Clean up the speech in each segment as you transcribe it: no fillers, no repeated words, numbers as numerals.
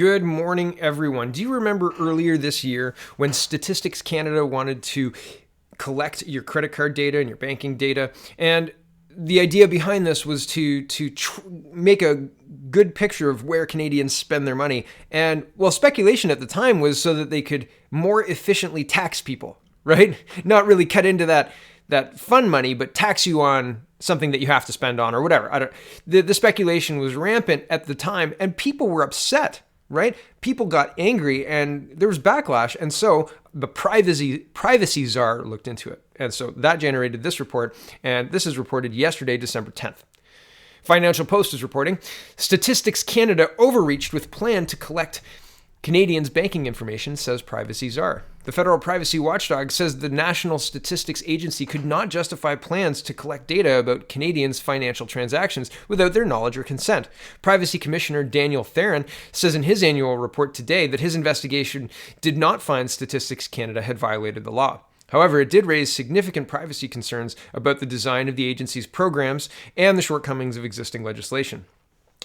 Good morning, everyone. Do you remember earlier this year when Statistics Canada wanted to collect your credit card data and your banking data? And the idea behind this was to make a good picture of where Canadians spend their money. And well, speculation at the time was so that they could more efficiently tax people, right? Not really cut into that fun money, but tax you on something that you have to spend on or whatever. The speculation was rampant at the time, and people were upset, right? People got angry and there was backlash. And so the privacy czar looked into it. And so that generated this report. And this is reported yesterday, December 10th. Financial Post is reporting, Statistics Canada overreached with plan to collect Canadians' banking information, says privacy czar. The federal privacy watchdog says the National Statistics Agency could not justify plans to collect data about Canadians' financial transactions without their knowledge or consent. Privacy Commissioner Daniel Theron says in his annual report today that his investigation did not find Statistics Canada had violated the law. However, it did raise significant privacy concerns about the design of the agency's programs and the shortcomings of existing legislation.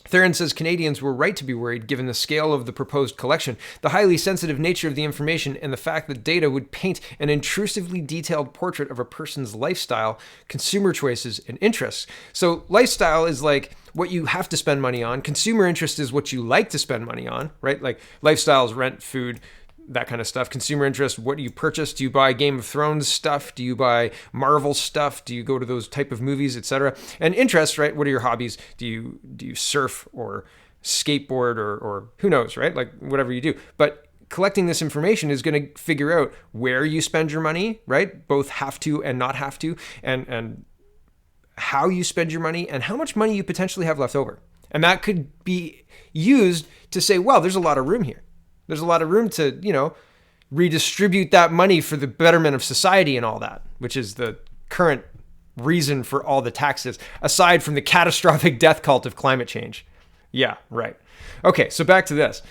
Theron says Canadians were right to be worried given the scale of the proposed collection, the highly sensitive nature of the information, and the fact that data would paint an intrusively detailed portrait of a person's lifestyle, consumer choices, and interests. So lifestyle is like what you have to spend money on. Consumer interest is what you like to spend money on, right? Like lifestyle is rent, food, that kind of stuff. Consumer interest, what do you purchase? Do you buy Game of Thrones stuff? Do you buy Marvel stuff? Do you go to those type of movies, etc.? And interest, right? What are your hobbies? Do you surf or skateboard or who knows, right? Like whatever you do. But collecting this information is going to figure out where you spend your money, right? Both have to and not have to, and how you spend your money and how much money you potentially have left over. And that could be used to say, well, there's a lot of room here. There's a lot of room to, redistribute that money for the betterment of society and all that, which is the current reason for all the taxes, aside from the catastrophic death cult of climate change. Yeah, right. Okay, so back to this.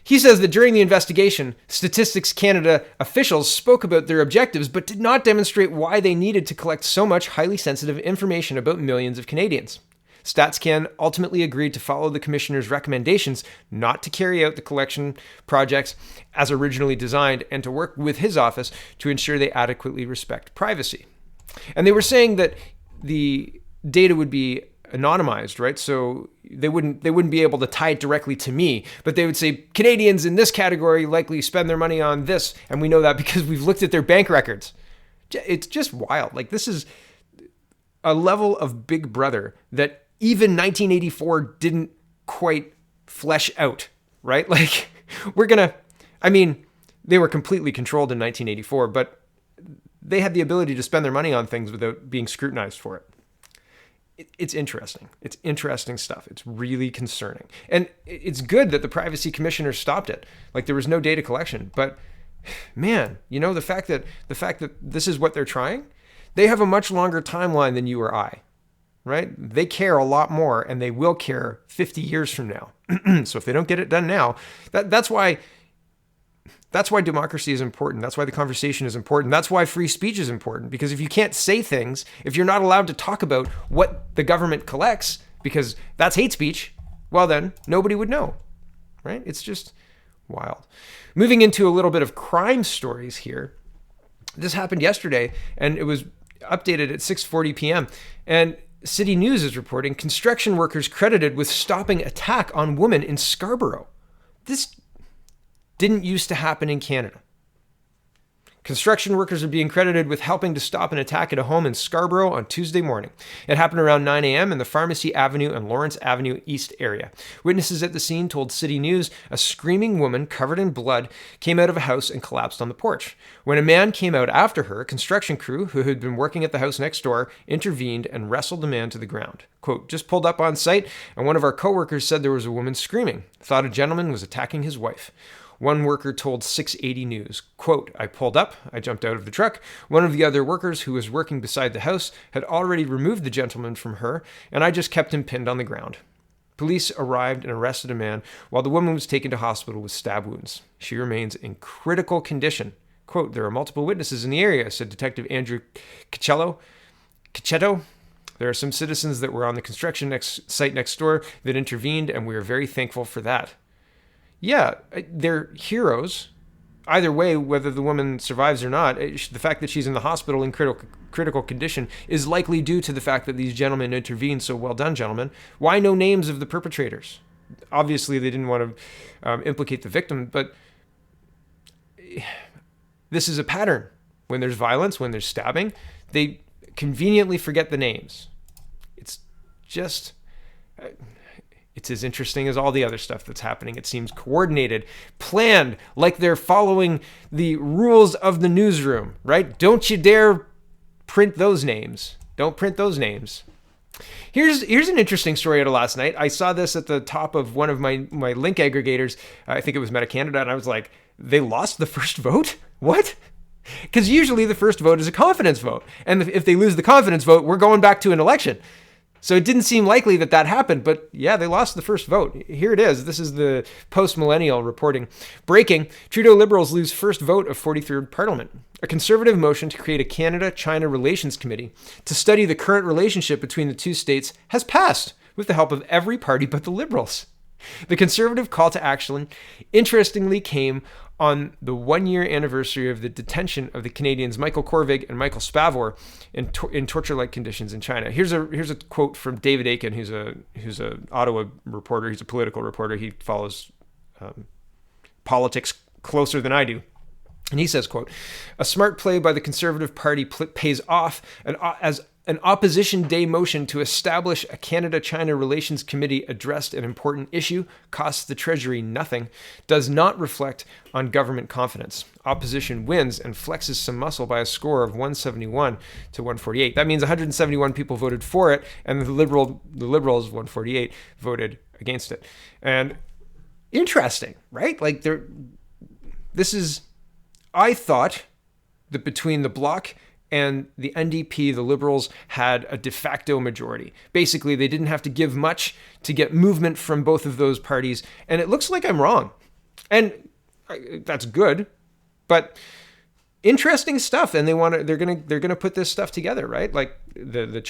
He says that during the investigation, Statistics Canada officials spoke about their objectives, but did not demonstrate why they needed to collect so much highly sensitive information about millions of Canadians. StatsCan ultimately agreed to follow the commissioner's recommendations not to carry out the collection projects as originally designed and to work with his office to ensure they adequately respect privacy. And they were saying that the data would be anonymized, right? So they wouldn't be able to tie it directly to me, but they would say Canadians in this category likely spend their money on this, and we know that because we've looked at their bank records. It's just wild. Like, this is a level of Big Brother that even 1984 didn't quite flesh out, right? Like, they were completely controlled in 1984, but they had the ability to spend their money on things without being scrutinized for it. It's interesting. It's interesting stuff. It's really concerning. And it's good that the privacy commissioner stopped it. Like, there was no data collection, but man, the fact that this is what they're trying, they have a much longer timeline than you or I. Right? They care a lot more, and they will care 50 years from now. So if they don't get it done now, that's why democracy is important. That's why the conversation is important. That's why free speech is important, because if you can't say things, if you're not allowed to talk about what the government collects, because that's hate speech, well then, nobody would know, right? It's just wild. Moving into a little bit of crime stories here. This happened yesterday, and it was updated at 6:40 p.m. And City News is reporting construction workers credited with stopping attack on woman in Scarborough. This didn't used to happen in Canada. Construction workers are being credited with helping to stop an attack at a home in Scarborough on Tuesday morning. It happened around 9 a.m. in the Pharmacy Avenue and Lawrence Avenue East area. Witnesses at the scene told City News a screaming woman covered in blood came out of a house and collapsed on the porch. When a man came out after her, a construction crew who had been working at the house next door intervened and wrestled the man to the ground. Quote, just pulled up on site and one of our coworkers said there was a woman screaming. Thought a gentleman was attacking his wife. One worker told 680 News, quote, I pulled up, I jumped out of the truck. One of the other workers who was working beside the house had already removed the gentleman from her, and I just kept him pinned on the ground. Police arrived and arrested a man while the woman was taken to hospital with stab wounds. She remains in critical condition. Quote, there are multiple witnesses in the area, said Detective Andrew Cicetto. There are some citizens that were on the construction site next door that intervened, and we are very thankful for that. yeah, they're heroes. Either way, whether the woman survives or not, the fact that she's in the hospital in critical condition is likely due to the fact that these gentlemen intervened. So well done, gentlemen. Why no names of the perpetrators? Obviously, they didn't want to implicate the victim, but this is a pattern. When there's violence, when there's stabbing, they conveniently forget the names. It's just... it's as interesting as all the other stuff that's happening. It seems coordinated, planned, like they're following the rules of the newsroom, right? Don't you dare print those names. Don't print those names. Here's an interesting story out of last night. I saw this at the top of one of my link aggregators. I think it was Meta Canada, and I was like, they lost the first vote? What? Because usually the first vote is a confidence vote. And if they lose the confidence vote, we're going back to an election. So it didn't seem likely that happened, but yeah, they lost the first vote. Here it is. This is the post-millennial reporting. Breaking, Trudeau Liberals lose first vote of 43rd Parliament. A Conservative motion to create a Canada-China Relations Committee to study the current relationship between the two states has passed with the help of every party but the Liberals. The Conservative call to action interestingly came on the one-year anniversary of the detention of the Canadians Michael Korvig and Michael Spavor in torture-like conditions in China. Here's a quote from David Aiken, who's a Ottawa reporter. He's a political reporter. He follows politics closer than I do. And he says, quote, "A smart play by the Conservative Party pays off as an Opposition Day motion to establish a Canada-China Relations Committee addressed an important issue, costs the Treasury nothing, does not reflect on government confidence. Opposition wins and flexes some muscle by a score of 171 to 148. That means 171 people voted for it, and the Liberals, 148, voted against it." And interesting, right? Like I thought that between the Bloc and the NDP, the Liberals had a de facto majority. Basically, they didn't have to give much to get movement from both of those parties, and it looks like I'm wrong. And that's good, but interesting stuff. And they're gonna put this stuff together, right? Like the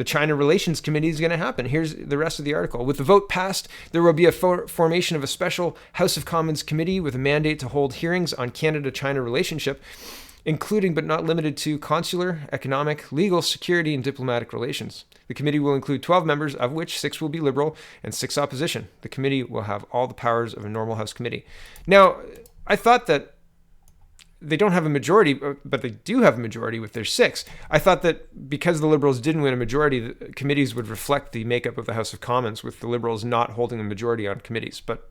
China Relations Committee is gonna happen. Here's the rest of the article. With the vote passed, there will be a formation of a special House of Commons committee with a mandate to hold hearings on Canada-China relationship, including but not limited to consular, economic, legal, security, and diplomatic relations. The committee will include 12 members, of which 6 will be Liberal and 6 opposition. The committee will have all the powers of a normal House committee. Now, I thought that they don't have a majority, but they do have a majority with their 6. I thought that because the Liberals didn't win a majority, the committees would reflect the makeup of the House of Commons, with the Liberals not holding a majority on committees. But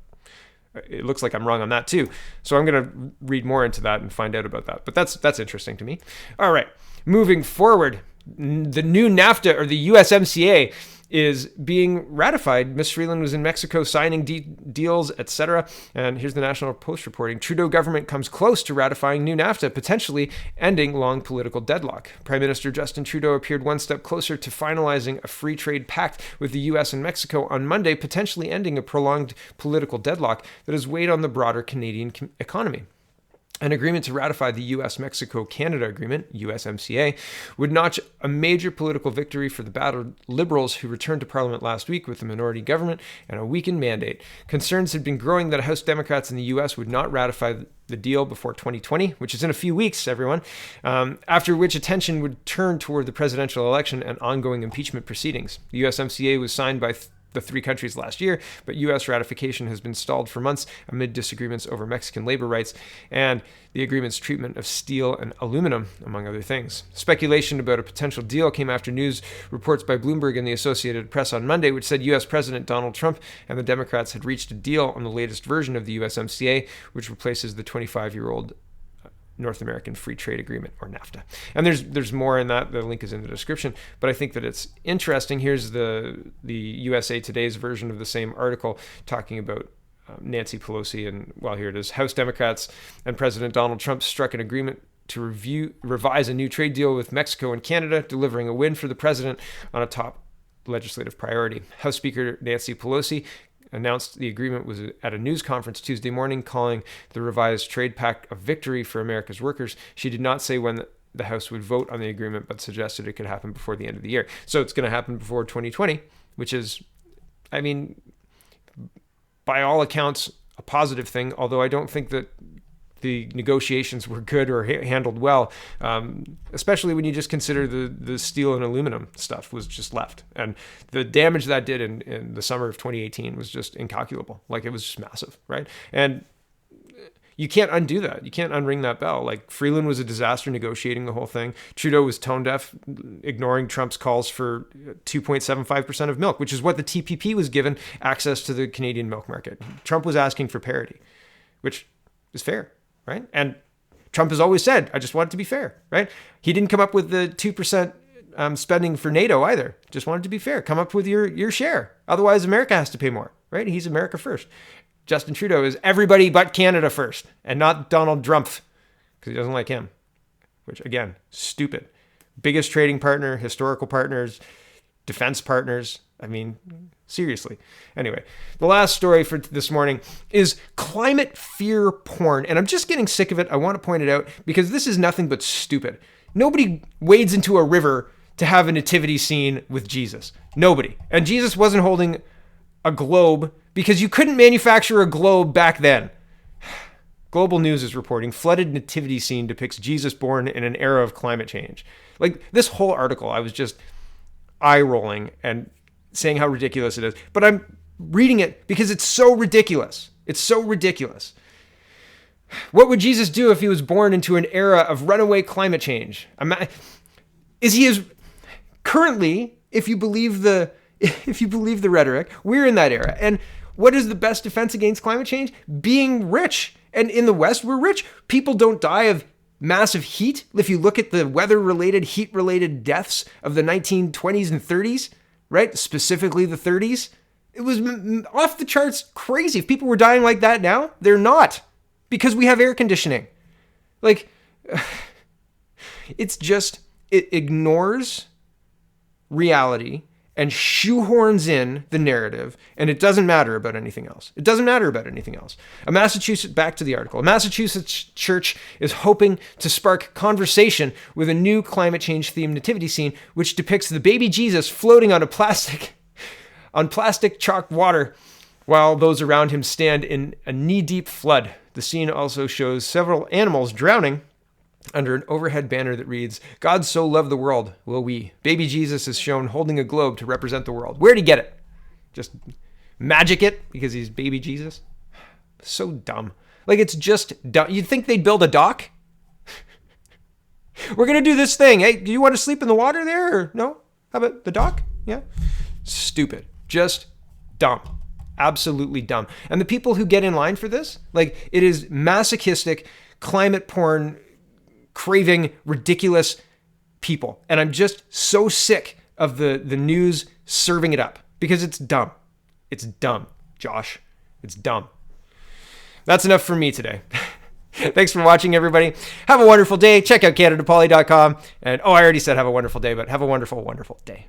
it looks like I'm wrong on that too. So I'm going to read more into that and find out about that. But that's interesting to me. All right, moving forward, the new NAFTA, or the USMCA, is being ratified. Ms. Freeland was in Mexico signing deals, etc. And here's the National Post reporting. Trudeau government comes close to ratifying new NAFTA, potentially ending long political deadlock. Prime Minister Justin Trudeau appeared one step closer to finalizing a free trade pact with the U.S. and Mexico on Monday, potentially ending a prolonged political deadlock that has weighed on the broader Canadian economy. An agreement to ratify the U.S.-Mexico-Canada Agreement, USMCA, would notch a major political victory for the battered Liberals, who returned to Parliament last week with a minority government and a weakened mandate. Concerns had been growing that House Democrats in the U.S. would not ratify the deal before 2020, which is in a few weeks, everyone, after which attention would turn toward the presidential election and ongoing impeachment proceedings. The USMCA was signed by the 3 countries last year, but U.S. ratification has been stalled for months amid disagreements over Mexican labor rights and the agreement's treatment of steel and aluminum, among other things. Speculation about a potential deal came after news reports by Bloomberg and the Associated Press on Monday, which said U.S. President Donald Trump and the Democrats had reached a deal on the latest version of the USMCA, which replaces the 25-year-old North American Free Trade Agreement, or NAFTA. And there's more in that. The link is in the description. But I think that it's interesting. Here's the USA Today's version of the same article talking about Nancy Pelosi. And well, here it is. House Democrats and President Donald Trump struck an agreement to revise a new trade deal with Mexico and Canada, delivering a win for the president on a top legislative priority. House Speaker Nancy Pelosi announced the agreement was at a news conference Tuesday morning, calling the revised trade pact a victory for America's workers. She did not say when the House would vote on the agreement, but suggested it could happen before the end of the year. So it's going to happen before 2020, which is, I mean, by all accounts, a positive thing, although I don't think that the negotiations were good or handled well, especially when you just consider the steel and aluminum stuff was just left. And the damage that did in the summer of 2018 was just incalculable. Like, it was just massive, right? And you can't undo that. You can't unring that bell. Like, Freeland was a disaster negotiating the whole thing. Trudeau was tone deaf, ignoring Trump's calls for 2.75% of milk, which is what the TPP was given access to the Canadian milk market. Trump was asking for parity, which is fair, right? And Trump has always said, I just want it to be fair, right? He didn't come up with the 2% spending for NATO either. Just wanted to be fair. Come up with your share. Otherwise, America has to pay more, right? He's America first. Justin Trudeau is everybody but Canada first, and not Donald Trump, because he doesn't like him, which, again, stupid. Biggest trading partner, historical partners, defense partners. I mean, seriously. Anyway, the last story for this morning is climate fear porn, and I'm just getting sick of it. I want to point it out because this is nothing but stupid. Nobody wades into a river to have a nativity scene with Jesus. Nobody. And Jesus wasn't holding a globe because you couldn't manufacture a globe back then. Global News is reporting flooded nativity scene depicts Jesus born in an era of climate change. Like, this whole article, I was just eye rolling and saying how ridiculous it is. But I'm reading it because it's so ridiculous. It's so ridiculous. What would Jesus do if he was born into an era of runaway climate change? Is he as currently, if you believe the rhetoric, we're in that era. And what is the best defense against climate change? Being rich. And in the West, we're rich. People don't die of massive heat. If you look at the weather-related, heat-related deaths of the 1920s and 30s, right? Specifically the 30s, it was off the charts crazy. If people were dying like that now, they're not, because we have air conditioning. Like, it's just, it ignores reality and shoehorns in the narrative, and it doesn't matter about anything else. It doesn't matter about anything else. Back to the article. A Massachusetts church is hoping to spark conversation with a new climate change themed nativity scene, which depicts the baby Jesus floating on plastic chalk water, while those around him stand in a knee-deep flood. The scene also shows several animals drowning under an overhead banner that reads, God so loved the world, will we. Baby Jesus is shown holding a globe to represent the world. Where'd he get it? Just magic it because he's baby Jesus? So dumb. Like, it's just dumb. You'd think they'd build a dock? We're going to do this thing. Hey, do you want to sleep in the water there? Or no? How about the dock? Yeah. Stupid. Just dumb. Absolutely dumb. And the people who get in line for this, like, it is masochistic, climate porn, craving, ridiculous people. And I'm just so sick of the news serving it up because it's dumb. It's dumb, Josh. It's dumb. That's enough for me today. Thanks for watching, everybody. Have a wonderful day. Check out CanadaPoly.com. And I already said have a wonderful day, but have a wonderful, wonderful day.